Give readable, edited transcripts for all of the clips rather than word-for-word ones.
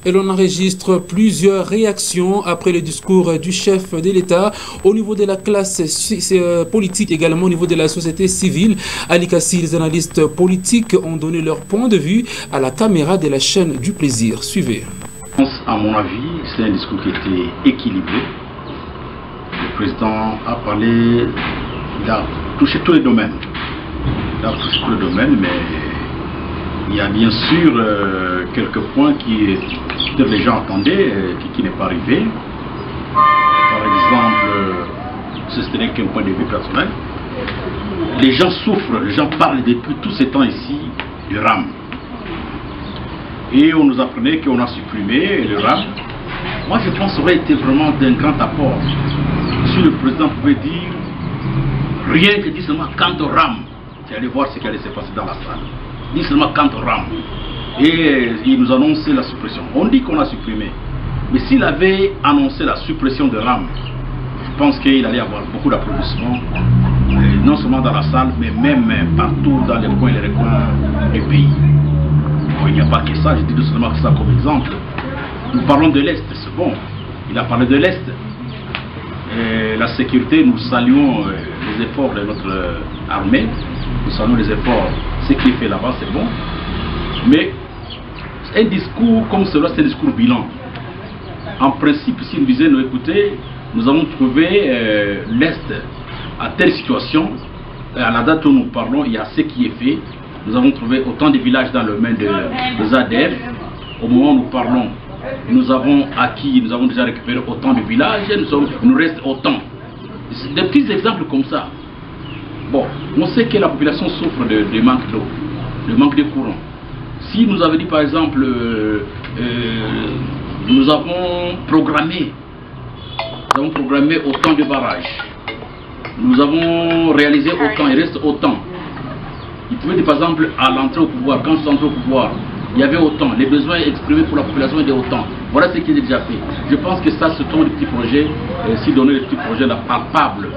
Et l'on enregistre plusieurs réactions après le discours du chef de l'État au niveau de la classe politique, également au niveau de la société civile. Ali Kassi, les analystes politiques ont donné leur point de vue à la caméra de la chaîne du plaisir. Suivez. À mon avis, c'est un discours qui était équilibré. Le président a parlé, il a touché tous les domaines. Il a touché tous les domaines, mais il y a bien sûr quelques points que les gens attendaient, qui n'est pas arrivé. Par exemple, ce n'est qu'un point de vue personnel. Les gens souffrent, les gens parlent depuis tous ces temps ici du RAM. Et on nous apprenait qu'on a supprimé le RAM. Moi je pense que ça aurait été vraiment d'un grand apport si le président pouvait dire rien que dit seulement quant au RAM. Tu allais voir ce qui allait se passer dans la salle. Dit seulement quant au RAM. Et il nous annonçait la suppression. On dit qu'on a supprimé. Mais s'il avait annoncé la suppression de RAM, je pense qu'il allait y avoir beaucoup d'applaudissements. Non seulement dans la salle, mais même partout dans les coins et les recoins du pays. Bon, il n'y a pas que ça, je dis tout seulement ça comme exemple. Nous parlons de l'Est, c'est bon. Il a parlé de l'Est. La sécurité, nous saluons les efforts de notre armée. Nous saluons les efforts. Ce qui est fait là-bas, c'est bon. Mais un discours comme cela, c'est un discours bilan. En principe, si nous disions, écoutez, nous avons trouvé l'Est à telle situation. À la date où nous parlons, il y a ce qui est fait. Nous avons trouvé autant de villages dans le domaine des ADF. Au moment où nous parlons, nous avons acquis, nous avons déjà récupéré autant de villages, il nous reste autant. Des petits exemples comme ça. Bon, on sait que la population souffre de manque d'eau, de manque de courant. Si nous avons dit par exemple, nous avons programmé autant de barrages, nous avons réalisé autant, il reste autant. Il pouvait dire par exemple à l'entrée au pouvoir, quand je suis entré au pouvoir, il y avait autant, les besoins exprimés pour la population étaient autant. Voilà ce qui est déjà fait. Je pense que ça, ce sont des petits projets, si donner des petits projets là, palpables.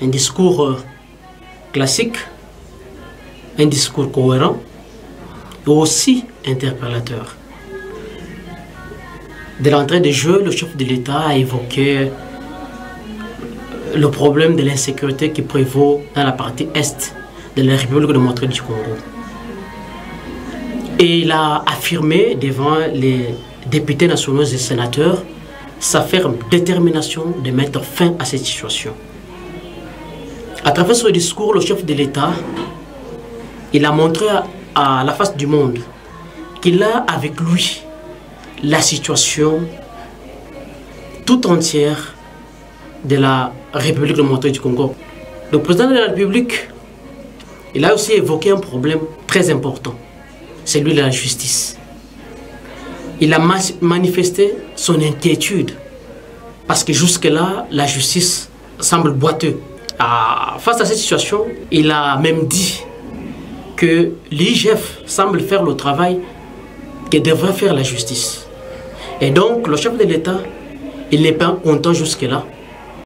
Un discours classique, un discours cohérent et aussi interpellateur. De l'entrée de jeu, le chef de l'État a évoqué le problème de l'insécurité qui prévaut dans la partie est de la République démocratique du Congo. Et il a affirmé devant les députés nationaux et sénateurs sa ferme détermination de mettre fin à cette situation. À travers ce discours, le chef de l'État, il a montré à la face du monde qu'il a avec lui la situation tout entière de la République démocratique du Congo. Le président de la République, il a aussi évoqué un problème très important, celui de la justice. Il a manifesté son inquiétude parce que jusque-là, la justice semble boiteuse. Face à cette situation, il a même dit que l'IGF semble faire le travail que devrait faire la justice. Et donc, le chef de l'État, il n'est pas content jusque-là.